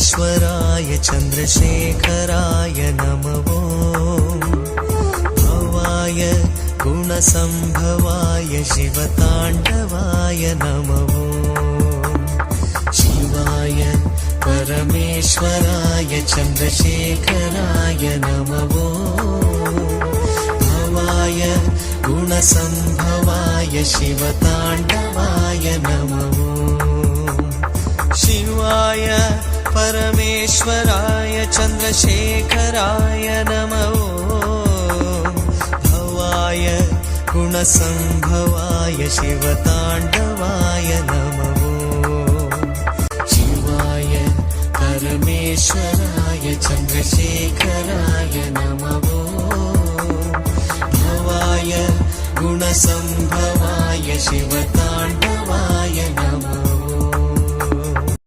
परमेश्वराय चन्द्रशेखराय नमो भवाय गुणसम्भवाय शिवताण्डवाय नमो शिवाय परमेश्वराय चन्द्रशेखराय नमो भवाय गुणसम्भवाय शिवताण्डवाय नमो शिवाय परमेश्वराय चन्द्रशेखराय नमो भवाय गुणसम्भवाय शिवताण्डवाय नमो शिवाय परमेश्वराय चन्द्रशेखराय नमो भवाय गुणसम्भवाय शिवताण्डवाय नमो